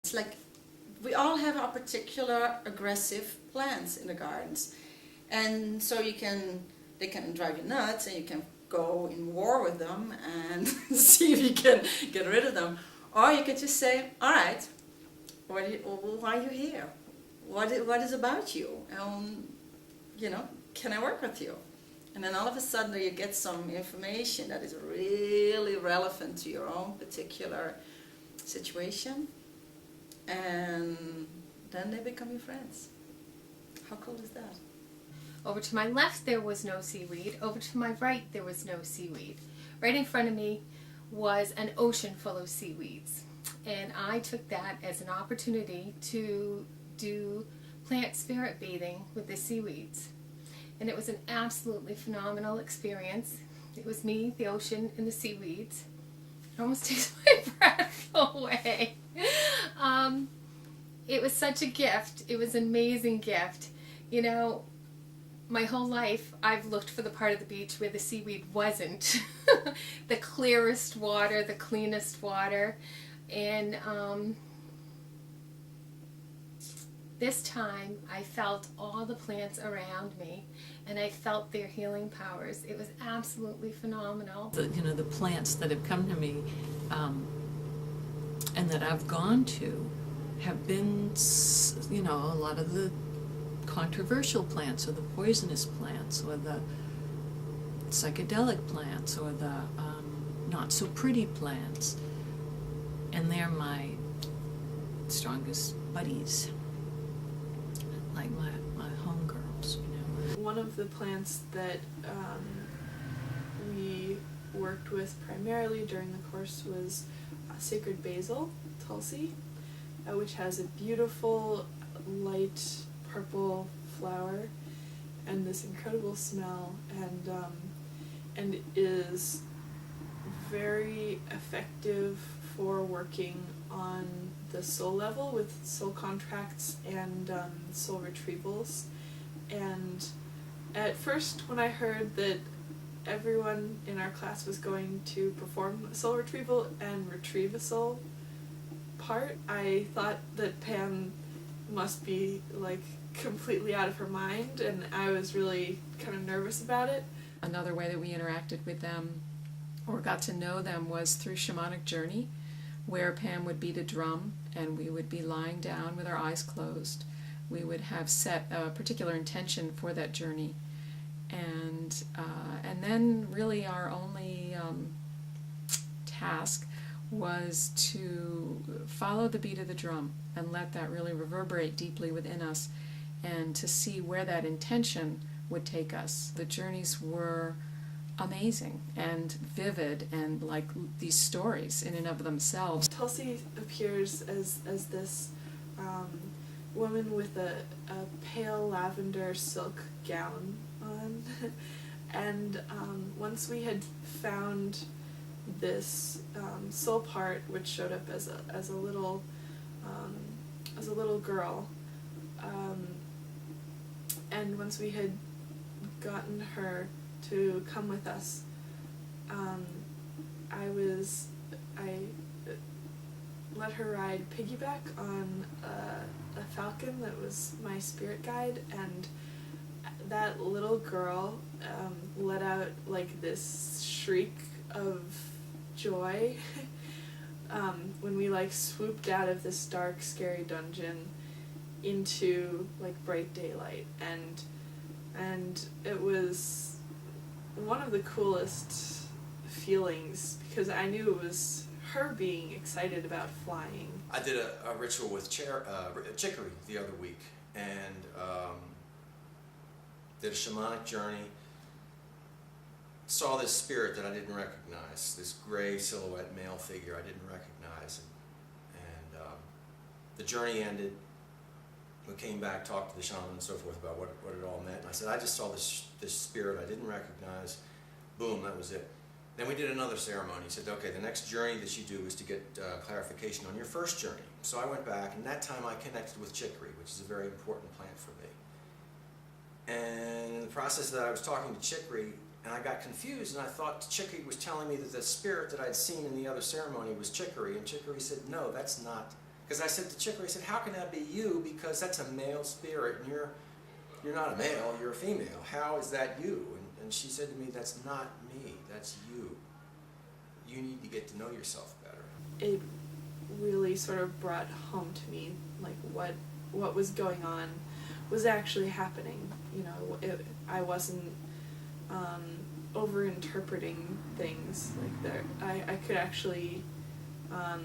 It's like we all have our particular aggressive plants in the gardens, and so they can drive you nuts, and you can go in war with them and see if you can get rid of them, or you can just say, all right, why are you here? What is about you? Can I work with you? And then all of a sudden you get some information that is really relevant to your own particular situation, and then they become your friends. How cool is that? Over to my left there was no seaweed. Over to my right there was no seaweed. Right in front of me was an ocean full of seaweeds. And I took that as an opportunity to do plant spirit bathing with the seaweeds. And it was an absolutely phenomenal experience. It was me, the ocean, and the seaweeds. It almost takes my breath away. It was such a gift. It was an amazing gift. You know, my whole life I've looked for the part of the beach where the seaweed wasn't. The clearest water, the cleanest water. And this time I felt all the plants around me, and I felt their healing powers. It was absolutely phenomenal. The plants that have come to me and that I've gone to have been, a lot of the controversial plants, or the poisonous plants, or the psychedelic plants, or the not so pretty plants. And they're my strongest buddies, like my homegirls, One of the plants that we worked with primarily during the course was sacred basil, Tulsi, which has a beautiful light purple flower and this incredible smell, and is very effective for working on the soul level with soul contracts and soul retrievals. And at first, when I heard that everyone in our class was going to perform soul retrieval and retrieve a soul part, I thought that Pam must be like completely out of her mind, and I was really kind of nervous about it. Another way that we interacted with them or got to know them was through shamanic journey, where Pam would beat a drum and we would be lying down with our eyes closed. We would have set a particular intention for that journey, and then really our only task was to follow the beat of the drum and let that really reverberate deeply within us, and to see where that intention would take us. The journeys were amazing and vivid, and like these stories in and of themselves. Tulsi appears as this woman with a pale lavender silk gown on, and once we had found this soul part, which showed up as a little girl, and once we had gotten her to come with us, I let her ride piggyback on a falcon that was my spirit guide, and that little girl let out like this shriek of joy when we like swooped out of this dark, scary dungeon into like bright daylight, and it was one of the coolest feelings because I knew it was her being excited about flying. I did a ritual with chicory the other week, and did a shamanic journey. Saw this spirit that I didn't recognize, this gray silhouette male figure I didn't recognize, and the journey ended. We came back, talked to the shaman and so forth about what it all meant, and I said, I just saw this spirit I didn't recognize. Boom, that was it. Then we did another ceremony. He said, okay, the next journey that you do is to get clarification on your first journey. So I went back, and that time I connected with chicory, which is a very important plant for me. And in the process that I was talking to chicory, and I got confused, and I thought chicory was telling me that the spirit that I'd seen in the other ceremony was chicory, and chicory said, no, that's not Because I said to Chicory, I said, how can that be you? Because that's a male spirit, and you're not a male, you're a female. How is that you? And she said to me, that's not me, that's you. You need to get to know yourself better. It really sort of brought home to me, like, what was going on was actually happening. You know, I wasn't over-interpreting things. Like, I could actually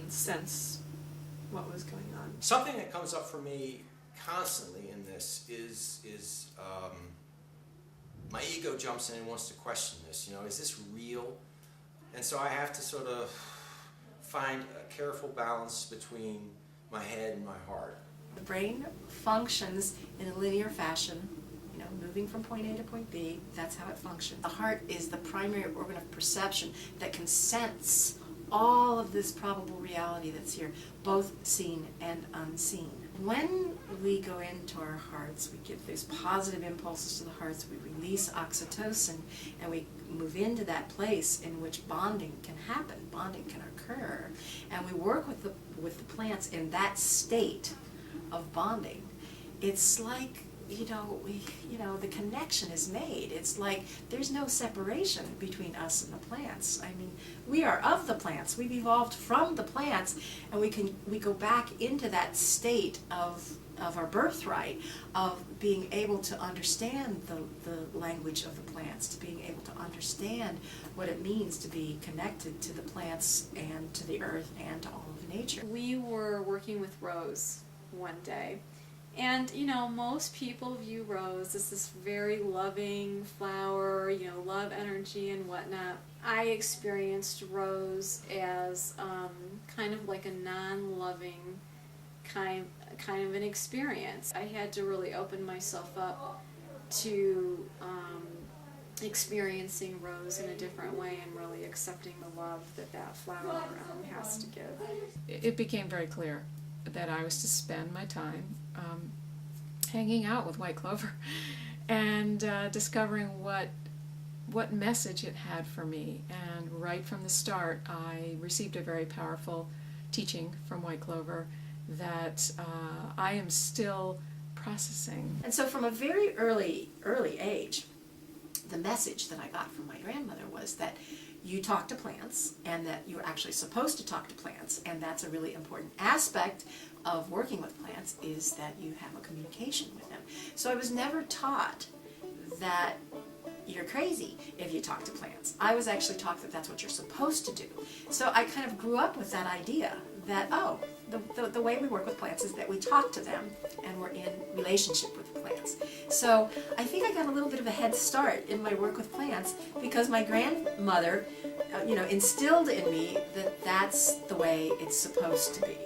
sense what was going on. Something that comes up for me constantly in this is my ego jumps in and wants to question this. You know, is this real? And so I have to sort of find a careful balance between my head and my heart. The brain functions in a linear fashion, you know, moving from point A to point B. That's how it functions. The heart is the primary organ of perception that can sense all of this probable reality that's here, both seen and unseen. When we go into our hearts, we give these positive impulses to the hearts, we release oxytocin, and we move into that place in which bonding can happen, bonding can occur. And we work with the plants in that state of bonding. It's like, the connection is made. It's like there's no separation between us and the plants. I mean, we are of the plants. We've evolved from the plants, and we go back into that state of our birthright, of being able to understand the language of the plants, to being able to understand what it means to be connected to the plants and to the earth and to all of nature. We were working with Rose one day, and most people view Rose as this very loving flower, love energy and whatnot. I experienced Rose as kind of like a non-loving kind of an experience. I had to really open myself up to experiencing Rose in a different way and really accepting the love that flower has to give. It became very clear that I was to spend my time hanging out with white clover and discovering what message it had for me. And right from the start, I received a very powerful teaching from white clover that I am still processing. And so from a very early age, the message that I got from my grandmother was that you talk to plants, and that you're actually supposed to talk to plants, and that's a really important aspect of working with plants, is that you have a communication with them. So I was never taught that you're crazy if you talk to plants. I was actually taught that that's what you're supposed to do. So I kind of grew up with that idea that, the way we work with plants is that we talk to them and we're in relationship with the plants. So I think I got a little bit of a head start in my work with plants because my grandmother, instilled in me that that's the way it's supposed to be.